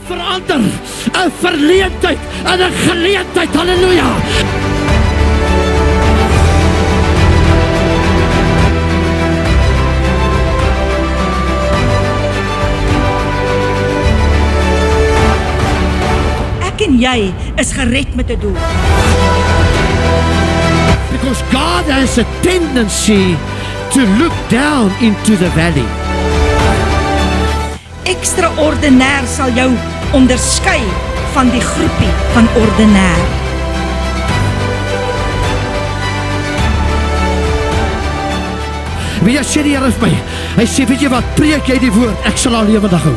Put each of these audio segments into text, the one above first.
verander, 'n verleentheid en 'n geleentheid. Halleluja. Ek en jy is gered met 'n doel. Because God has a tendency to look down into the valley. Extraordinair sal jou onderskei van die groepie van ordinair. Wie sê die Here is my? Hy sê, weet jy wat, preek jy die woord, ek sal al lewendig hou.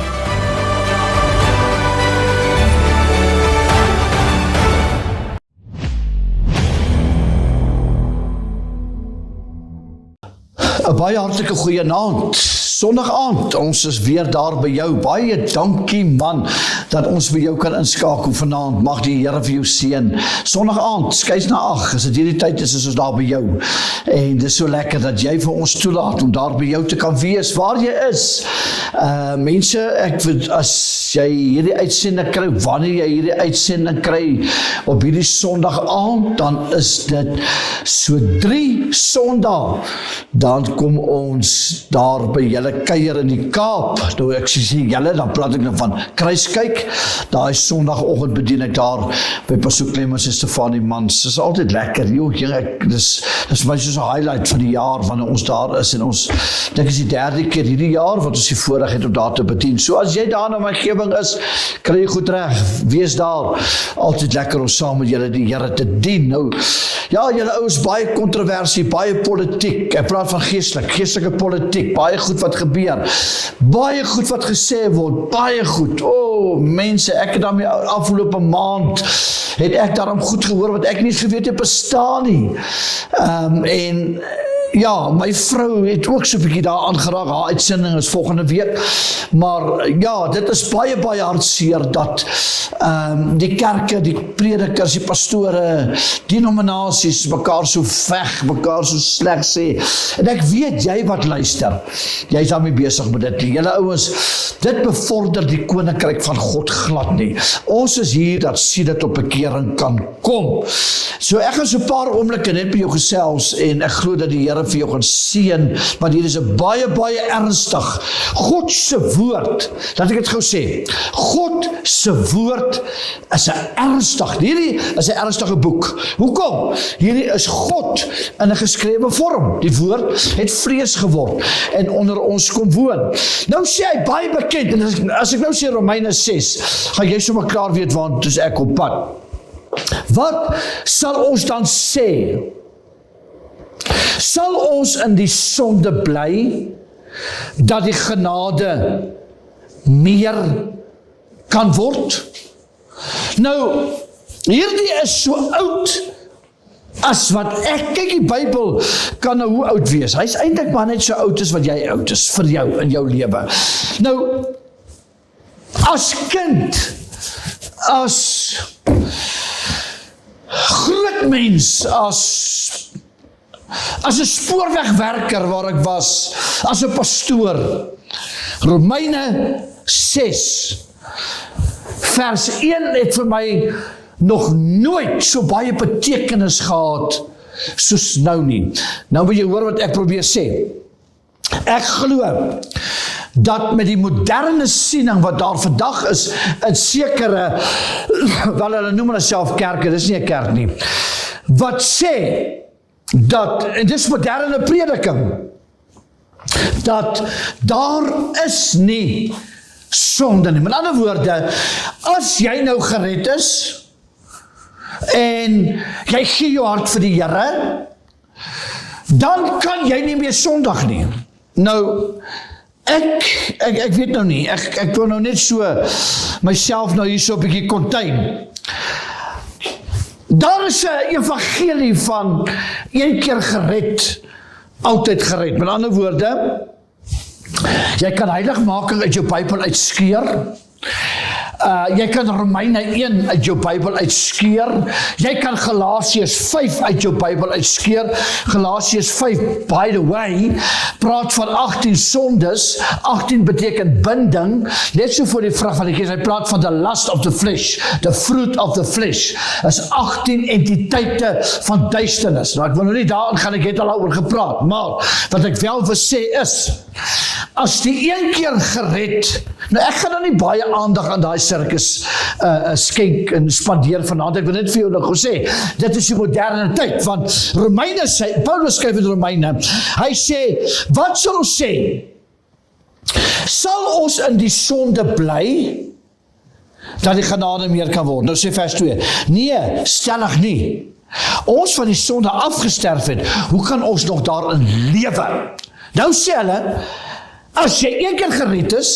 Baie hartlike goeie aand. Sondag aand, ons is weer daar by jou. Baie dankie man, dat ons by jou kan inskakel vanaand. Mag die Here vir jou seën. Sondag aand, skuis na 8, as dit hierdie tyd is ons daar by jou. En dit is so lekker dat jy vir ons toelaat om daar by jou te kan wees, waar jy is. Mense, as jy hierdie uitsending kry, wanneer jy hierdie uitsending kry, op hierdie Sondag aand, dan is dit so 3 Sondag, dan kom ons daar by julle kuier in die Kaap. Nou ek sê julle, dan praat ek nou van Kruiskyk. Daai Sondagoggend bedien ek daar by Pastor Clemens en Stefanie Mans. Dit is altyd lekker. Dis vir my soos 'n highlight van die jaar wanneer ons daar is, en ons dink is die 3de keer hierdie jaar wat ons die voorreg het om daar te bedien. So as jy daar in my omgewing is, kry jy goed reg. Wees daar. Altyd lekker om saam met julle die Here te dien. Nou ja, julle ouens, baie kontroversie, baie politiek. Ek praat van geestelike politiek, baie goed wat gebeur, baie goed wat gesê word, baie goed. Mense, ek het daarmee afgelope maand, het ek daarom goed gehoor, wat ek nie geweet het bestaan nie. En ja, my vrou het ook so 'n bietjie daar aangeraak. Haar uitsending is volgende week. Maar ja, dit is baie hartseer dat die kerke, die predikers, die pastore, denominasies mekaar so veg, mekaar so sleg sê. En ek weet, jy wat luister, jy is daarmee besig met dit. Julle ouens, dit bevorder die koninkryk van God glad nie. Ons is hier dat sien dit op bekering kan kom. So ek gaan so 'n paar oomblikke net by jou gesels, en ek glo dat die Here vir jou gaan seën, want hier is 'n baie ernstig God se woord. Laat ek dit gou sê. God se woord is 'n ernstig. Hierdie is 'n ernstige boek. Hoekom? Hierdie is God in 'n geskrewe vorm. Die woord het vlees geword en onder ons kom woon. Nou sê hy baie bekend, en as ek nou sê Romeine 6, gaan jy sommer klaar weet want is ek op pad. Wat sal ons dan sê? Sal ons in die sonde bly, dat die genade meer kan word? Nou, hierdie is so oud as wat ek, kyk die Bybel kan nou hoe oud wees? Hy is eintlik maar net so oud as wat jy oud is, vir jou in jou lewe. Nou, as kind, as groot mens, as 'n spoorwegwerker waar ek was, as 'n pastoor, Romeine 6, vers 1 het vir my nog nooit so baie betekenis gehad soos nou nie. Nou moet jy hoor wat ek probeer sê. Ek glo dat met die moderne siening wat daar vandag is in sekere, wel hulle noem hulle self kerke, dis nie 'n kerk nie, wat sê dat, en dis moderne prediking, dat daar is nie sonde nie. Met ander woorde, as jy nou gered is en jy gee jou hart vir die Here, dan kan jy nie meer sondig nie. Nou, ek weet nou nie, ek wil nou net so myself nou hier so 'n bietjie contain. Daar is 'n evangelie van een keer gered, altyd gered. Met ander woorde, jy kan heiligmaking uit jou Bybel uitskeur. Jy kan Romeine 1 uit jou Bybel uitskeer. Jy kan Galasiërs 5 uit jou Bybel uitskeer. Galasiërs 5, by the way, praat van 18 sondes. 18 beteken binding. Net so voor die vraag van die Gees, hy praat van the lust of the flesh, the fruit of the flesh. Is 18 entiteite van duisternis. Nou ek wil nou nie daarin gaan, ek het al oor gepraat, maar wat ek wel wil sê is, as die een keer gered, nou ek gaan nou nie baie aandag aan daai sirkus skenk en spandeer vanaand, ek wil net vir jou nog sê, dit is die moderne tyd, want Romeine sê, Paulus skryf in Romeine, hy sê, wat sal ons sê? Sal ons in die sonde bly, dat die genade meer kan word? Nou sê vers 2, nee, stellig nie. Ons van die sonde afgesterf het, hoe kan ons nog daarin lewe? Nou sê hulle, as jy een keer gered is,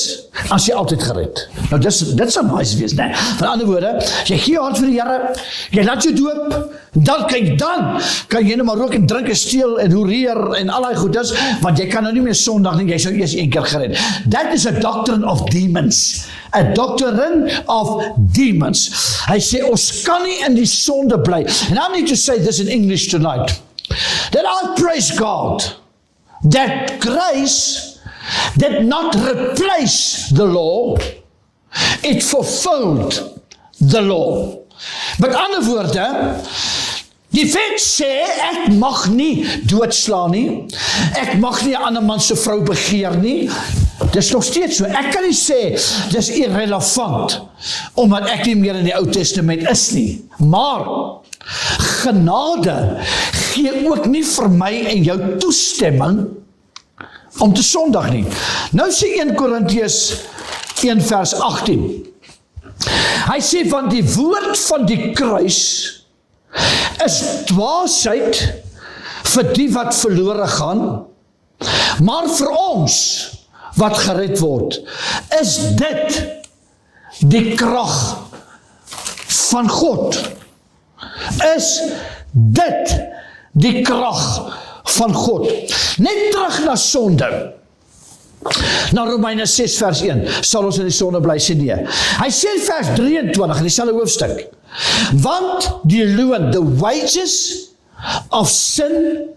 as jy altyd gered. Nou dit sal nice wees, nee. Van ander woorde, jy gee hart vir die Here, jy laat jou doop, dan kan jy nou maar rook en drink en steel en hoereer en al die goedes, want jy kan nou nie meer sondag nie, jy sou eers een keer gered. That is a doctrine of demons. A doctrine of demons. Hy sê, ons kan nie in die sonde bly. And I need to say this in English tonight. That I praise God, that grace did not replace the law, it fulfilled the law. Met ander woorde, die wet sê, ek mag nie doodslaan nie, ek mag nie 'n ander man se vrou begeer nie, dis nog steeds so, ek kan nie sê, dis irrelevant, omdat ek nie meer in die Ou Testament is nie, maar, genade gee ook nie vir my en jou toestemming, om te sondig nie. Nou sê 1 Korintiërs 1 vers 18. Hy sê, want die woord van die kruis is dwaasheid vir die wat verlore gaan, maar vir ons wat gered word, is dit die krag van God. Is dit die krag van God. Net terug na sonde. Na Romeine 6 vers 1, sal ons in die sonde bly sê nee. Hy sê in vers 23 in dieselfde hoofstuk, want die loon, the wages of sin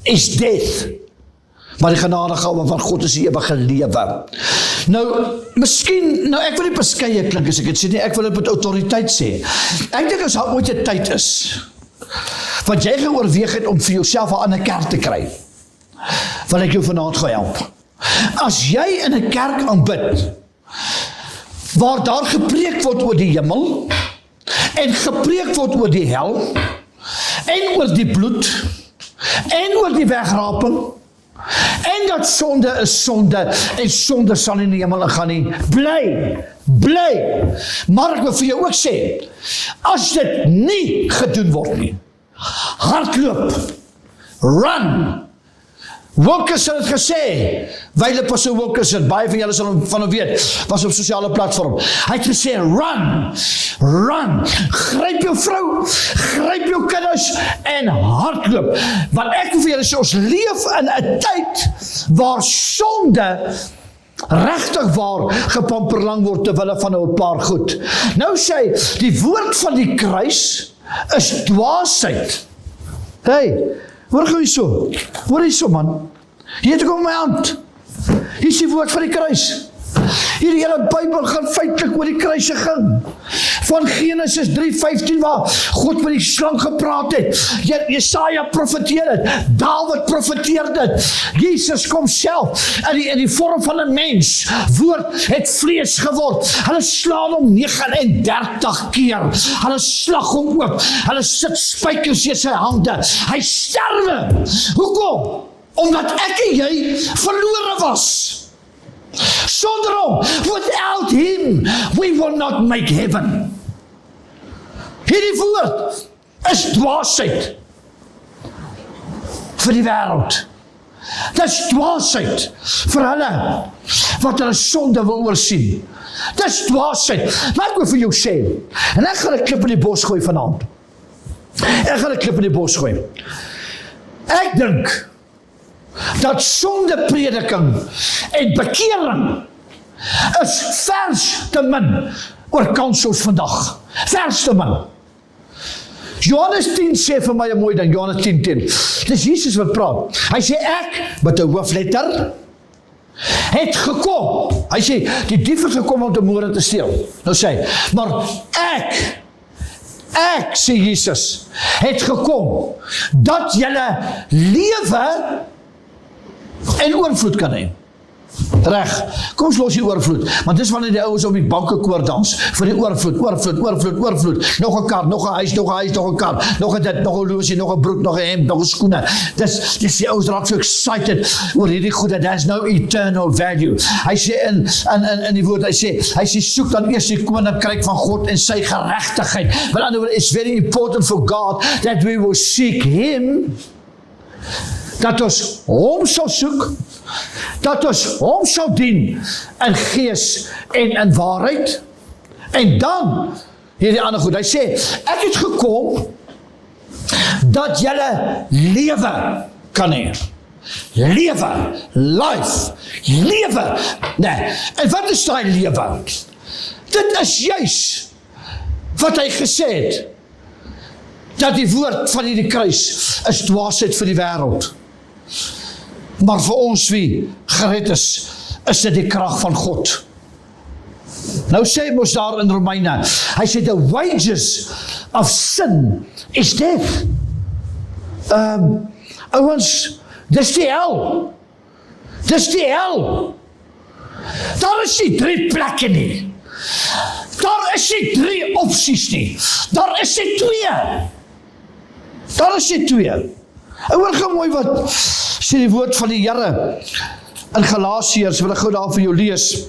is death, maar die genadegawe van God is die ewige lewe. Nou, miskien, ek wil nie beskeie klink as ek het sê nie, ek wil dit met autoriteit sê. Ek dink as daar ooit 'n tyd is, wat jy gaan oorweeg het om vir jouself 'n ander kerk te kry, wil ek jou vanaand gaan help. As jy in 'n kerk aanbid, waar daar gepreek word oor die hemel, en gepreek word oor die hel, en oor die bloed, en oor die wegraping, en dat sonde is sonde, en sonde sal nie in die hemel gaan nie, bly, maar ek wil vir jou ook sê, as dit nie gedoen word nie, hardloop, run. Wilkerson het gesê, wyle Pastor Wilkerson, baie van julle sal van hom weet, was op sosiale platform. Hy het gesê, run, gryp jou vrou, gryp jou kinders en hardloop. Want ek wil vir julle sê, ons leef in 'n tyd waar sonde regtig waar gepamperlang word terwille van 'n paar goed. Nou sê, die woord van die kruis is dwaasheid. Hey, hoor hierso man, hier het ek op my hand, hier is die woord van die kruis. Hierdie hele Bybel gaan feitlik oor die kruisiging. Van Genesis 3:15 waar God met die slang gepraat het. Jesaja profeteer dit. Dawid profeteer dit. Jesus kom self in die vorm van 'n mens. Woord het vlees geword. Hulle slaan hom 39 keer. Hulle slag hom oop. Hulle sit spykers in sy hande. Hy sterwe. Hoekom? Omdat ek en jy verlore was. Sonder hom, without him, we will not make heaven. Hierdie woord is dwaasheid vir die wêreld. Dit is dwaasheid vir hulle wat hulle sonde wil oorsien. Dit is dwaasheid. Laat ek vir jou sê, en ek gaan 'n klip in die bos gooi vanaand. Ek dink dat sondeprediking en bekering is vers te min oor kansels vandag. Verste man. Johannes 10 sê vir my 'n mooi ding, Johannes 10:10. Dis Jesus wat praat. Hy sê ek, met 'n hoofletter, het gekom. Hy sê, die dief het gekom om te moord en te steel. Nou sê hy, maar ek, sê Jesus, het gekom, dat julle lewe en oorvloed kan hê. Reg, kom ons los die oorvloed, want dis wanneer die ouens op die banke koor dans, vir die oorvloed, nog 'n kar, nog 'n huis, nog 'n huis, nog 'n kar, nog 'n dit, nog 'n horlosie, nog 'n broek, nog 'n hemp, nog 'n skoene. Dis die ouens raak so excited oor hierdie goede, there's no eternal value. Hy sê in die woord, hy sê soek dan eers die koninkryk van God en sy geregtigheid. Met ander woorde, it's very important for God that we will seek him, dat ons hom sal soek, dat ons hom sal dien in gees en in waarheid. En dan, hierdie ander goed, hy sê, ek het gekom, dat julle lewe kan hê. Lewe, life, lewe. Nee, en wat is daai lewe? Dit is juis wat hy gesê het, dat die woord van hierdie kruis is dwaasheid vir die wêreld. Maar vir ons wie gered is dit die krag van God. Nou sê hy mos daar in Romeine, hy sê the wages of sin is death. Ouens, dis die hel. Dis die hel. Daar is nie 3 plekke nie. Daar is nie 3 opsies nie. Daar is nie 2. Daar is nie 2. Hoor gou mooi wat sê die woord van die Here in Galasiërs, wil ek gou daar vir jou lees.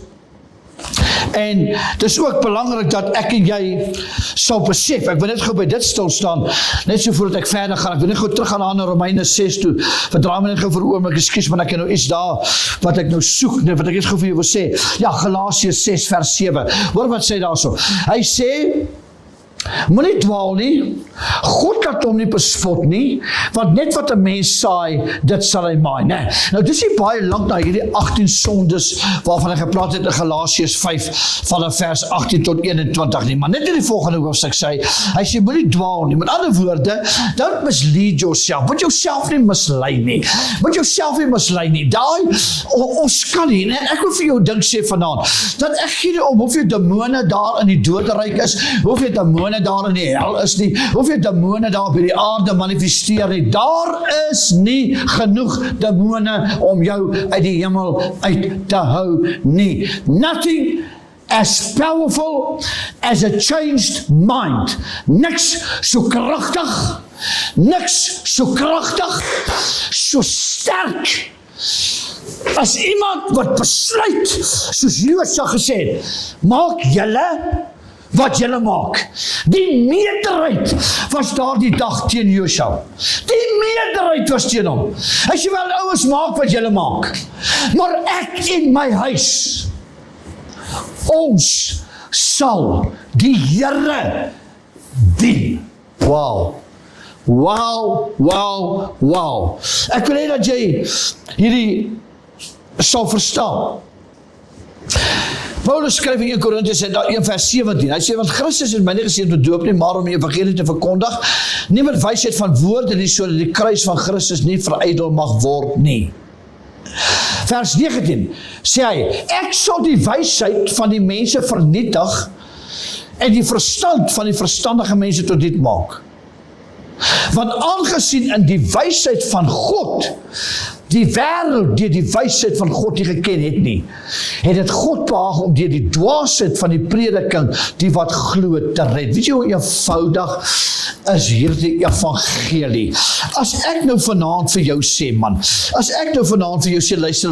En dis ook belangrik dat ek en jy sal besef, ek wil net gou by dit stil staan, net so voordat ek verder gaan, ek wil net gou terug gaan na Romeine 6 toe, verdraai my net gou vir oomlik, ekskuus, maar ek het nou iets daar, wat ek nou soek, wat ek net gou vir jou wil sê, ja, Galasiërs 6 vers 7, hoor wat sê daar so, hy sê, moenie dwaal nie, God kan hom nie bespot nie, want net wat 'n mens saai, dit sal hy maai, né? Nou dis nie baie lank na hierdie 18 sondes waarvan ek gepraat het in Galasiërs 5 van vers 18 tot 21 nie, maar net in die volgende hoofstuk sê hy sê moenie dwaal nie. Met ander woorde, don't mislead yourself. Moet jouself nie mislei nie. Moet jouself nie mislei nie. Daai ons kan nie, en ek wil vir jou ding sê vanaand, dat ek gee nie om hoeveel demone daar in die doderyk is, hoeveel demone daar in die hel is nie, hoeveel demone daar by die aarde manifesteer nie. Daar is nie genoeg demone om jou uit die hemel uit te hou nie. Nothing as powerful as a changed mind. Niks so kragtig, so sterk as iemand wat besluit, soos Josua gesê het, maak julle wat julle maak. Die meerderheid was daar die dag teen Josua. Die meerderheid was teen hom. Hy sê wel, ouens, maak wat julle maak. Maar ek en my huis, ons sal die Here dien. Wow. Ek wil hê dat jy hierdie sal verstaan. Paulus skryf in 1 Korintiërs 1 vers 17, hy sê, want Christus het my nie geseën met doop nie, maar om die evangelie te verkondig, nie met wysheid van woorde nie, sodat die kruis van Christus nie verydel mag word nie. Vers 19 sê hy, ek sal die wysheid van die mense vernietig en die verstand van die verstandige mense tot dit maak. Want aangesien in die wysheid van God, die wêreld deur die wysheid van God nie geken het nie, het dit God behaag om deur die dwaasheid van die prediking die wat glo te red. Weet jy hoe eenvoudig is hierdie evangelie? As ek nou vanaand vir jou sê, man,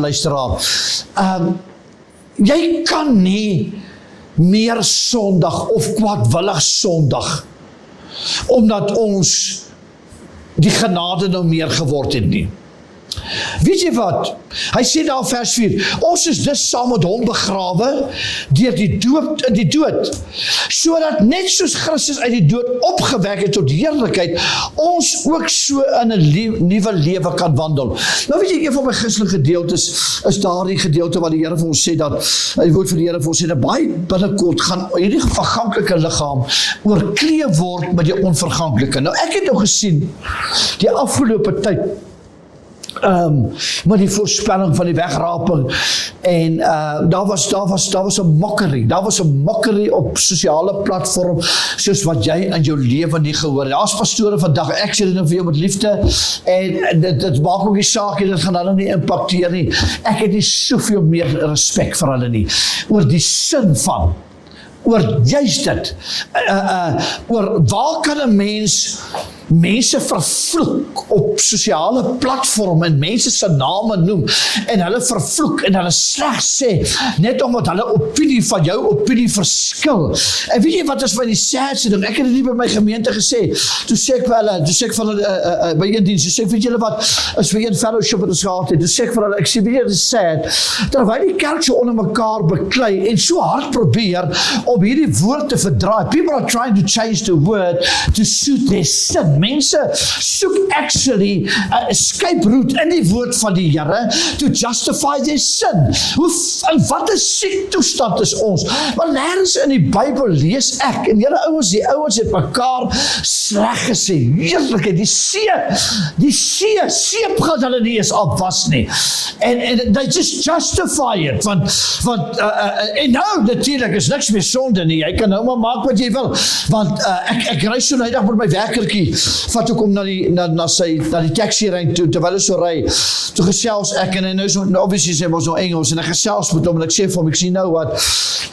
luisteraar, jy kan nie meer sondig of kwaadwillig sondig, omdat ons die genade nou meer geword het nie. Weet jy wat? Hy sê daar in vers 4, ons is dus saam met hom begrawe deur die doop in die dood, sodat net soos Christus uit die dood opgewek het tot heerlikheid, ons ook so in 'n nuwe lewe kan wandel. Nou weet jy, een van my gunsteling gedeeltes is daardie gedeelte wat die Here vir ons sê dat, die woord van die Here vir ons sê, dat baie binnekort gaan hierdie verganklike liggaam oorkleed word met die onverganklike. Nou ek het nou gesien, die afgelope tyd, met die voorspelling van die wegraping en daar was 'n mockery op sosiale platform soos wat jy in jou lewe nie gehoor het. Daar's pastore vandag, ek sê dit nou vir jou met liefde en dit maak ook nie saak, dit gaan hulle nie impakteer nie. Ek het nie soveel meer respek vir hulle nie, oor die sin van, oor juist dit, oor waar kan 'n mens mense vervloek op sosiale platform en mense se name noem en hulle vervloek en hulle sleg sê net omdat hulle opinie van jou opinie verskil. En weet jy wat is van die sadste ding? Ek het dit nie by my gemeente gesê. Toe sê ek vir hulle by een diens, toe sê ek, weet julle wat is vir een fellowship wat ons gehad het. Toe sê ek vir hulle, ek sê weet jy, dit is sad terwyl die kerk so onder mekaar beklei en so hard probeer om hierdie woord te verdraai. People are trying to change the word to suit their sin. Mense soek actually 'n escape route in die woord van die Here to justify their sin. En wat 'n siek toestand is ons. Want nêrens in die Bybel lees ek, en julle ouens, die ouens het mekaar sleg gesê. Heerlikheid, die seep gaan hulle nie eens afwas nie. En they just justify it. En nou natuurlik is niks meer sonde nie. Jy kan nou maar maak wat jy wil. Want ek ry so nou eendag met my werkertjie, vat ook om na die taxi ry toe, terwyl hy so ry, toe gesels ek en hy nou so, obviously sê ons nou Engels, en ek gesels met hom, en ek sê vir hom, ek sê, nou wat,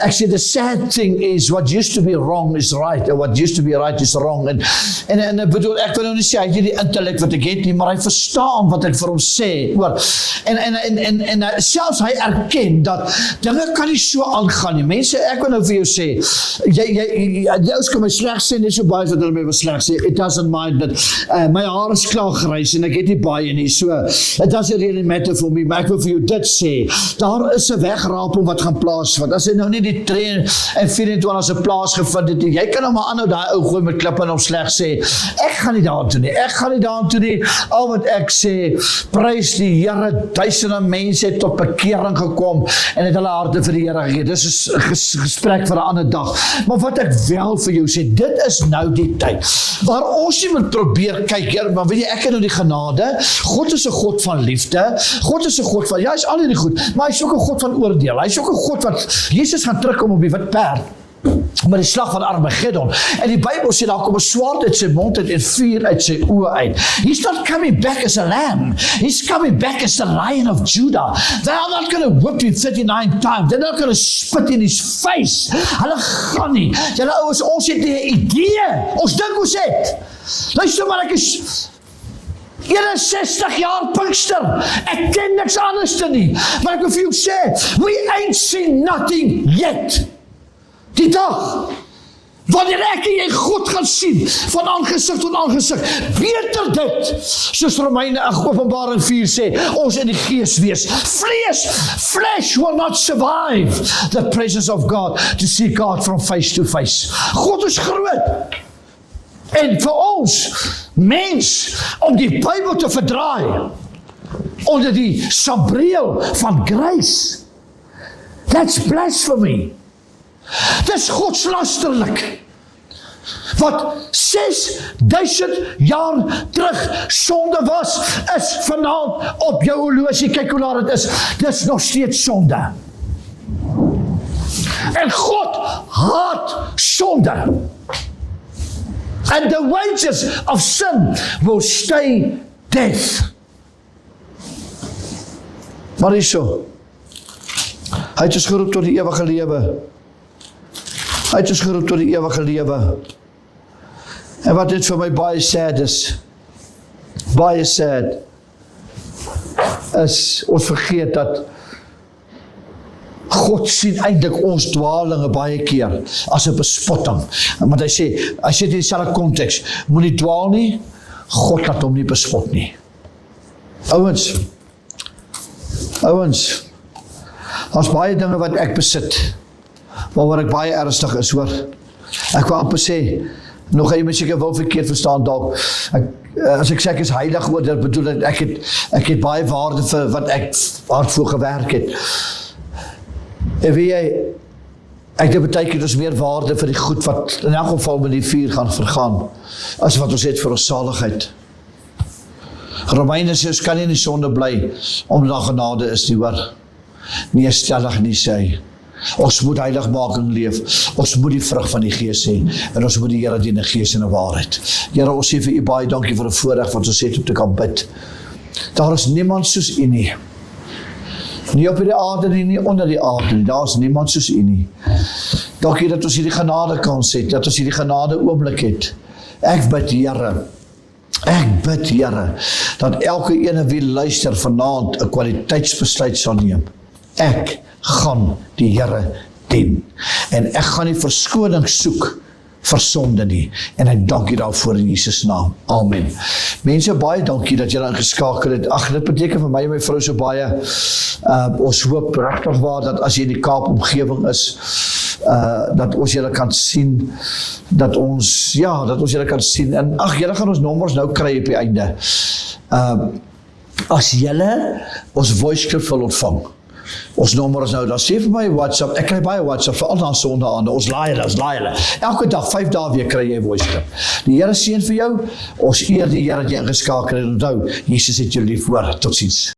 ek sê, the sad thing is, what used to be wrong is right, and what used to be right is wrong, en bedoel, ek wil nou nie sê, hy het nie die intellect wat ek het nie, maar hy verstaan wat ek vir hom sê, hoor, en selfs hy erken, dat dinge kan nie so aangaan nie, mense, ek wil nou vir jou sê, jy ouens kan my sleg sê, net so baie wat hulle my wil sleg sê, it doesn't mind that my haar is klaar gereis en ek het nie baie nie, so it doesn't really matter for me, maar ek wil vir jou dit sê, daar is 'n wegraping wat gaan plaasvind, as hy nou nie die 3 en 24 se plaas gevind het, jy kan nou maar aanhou daai ou gooi met klippe en hom sleg sê, ek gaan nie daartoe nie, al wat ek sê, prys die Here, duisende mense het tot bekering gekom, en het hulle harte vir die Here gegee, dis is 'n gesprek vir 'n ander dag, maar wat ek wel vir jou sê, dit is nou die tyd, waar ons nie moet probeer kyk, maar weet jy, ek het nou die genade, God is 'n God van liefde, God is 'n God van, ja, hy is al hierdie goed, maar hy is ook 'n God van oordeel, hy is ook 'n God wat, Jesus gaan terugkom op die wit perd, met die slag van Armageddon, en die Bybel sê, daar kom 'n swaard uit sy mond uit en vuur uit sy oë uit. He's not coming back as a lamb, he's coming back as the Lion of Judah. They are not going to whip him 39 times, they're not going to spit in his face, hulle gaan nie, julle ouens, ons het die idee, ons dink ons het, luister maar, ek is 61 jaar Pinkster, ek ken niks anders nie, maar ek wil vir jou sê, we ain't seen nothing yet. Die dag, wanneer ek en jy God gaan sien, van aangesig tot aangesig, beter dit, soos Romeine Openbaring 4 sê, ons in die gees wees. Flesh will not survive the presence of God, to see God from face to face. God is groot. En vir ons, mens, om die Bybel te verdraai, onder die sambreel van grace, that's blasphemy. Dis godslasterlik. Wat 6000 jaar terug sonde was, is vanaand op jou horlosie, kyk hoe laat dit is, dis nog steeds sonde. En God haat sonde. And the wages of sin will stay death. Maar is so. Hy het ons geroep tot die ewige lewe. Hy het ons geroep tot die ewige lewe. En wat dit vir my baie sad is, ons vergeet dat God sien eintlik ons dwalinge baie keer as 'n bespotting. Want hy sê in dieselfde konteks, moenie dwaal nie, God laat hom nie bespot nie. Ouwens, daar's baie dinge wat ek besit, waaroor ek baie ernstig is, hoor. Ek wil amper sê, nog een mens ek wil verkeerd verstaan dalk. As ek sê ek is heilig oor dit, bedoel ek het baie waarde vir wat ek hard voor gewerk het. En weet jy, ek het baie keer ons meer waarde vir die goed wat in elk geval met die vuur gaan vergaan, as wat ons het vir ons saligheid. Romeine sê, ons kan nie in die sonde bly, omdat daar genade is nie, hoor. Nee, stellig nie sê hy. Ons moet heiligmaking leef, ons moet die vrug van die Gees hê, en ons moet die Here dien in Gees en in waarheid. Here, ons sê vir u baie dankie vir 'n voorreg wat ons het om te kan bid. Daar is niemand soos u nie. Nie op die aarde nie, nie onder die aarde nie, daar is niemand soos u nie. Dankie dat ons hierdie genade kans het, dat ons hierdie genade oomblik het. Ek bid, Here, dat elke ene wie luister vanaand 'n kwaliteitsbesluit sal neem. Ek gaan die Here dien. En ek gaan nie verskoning soek vir sonde nie. En ek dank u daarvoor in Jesus naam. Amen. Mense, baie dankie dat julle ingeskakel het. Ag, dit beteken vir my en my vrou so baie. Ons hoop regtig waar dat as jy in die Kaap omgewing is, dat ons julle kan sien, dat ons julle kan sien. En ag, julle gaan ons nommers nou kry op die einde. As julle ons voice clip wil ontvang, ons nommer is nou, dan sê vir my WhatsApp, ek kry baie WhatsApp, veral na sonde aan, ons laai hulle. Elke dag, 5 dae weer kry jy voice clip. Die Here seën vir jou, ons eer die Here dat jy ingeskakel het, en onthou, Jesus het jou lief, hoor, totsiens.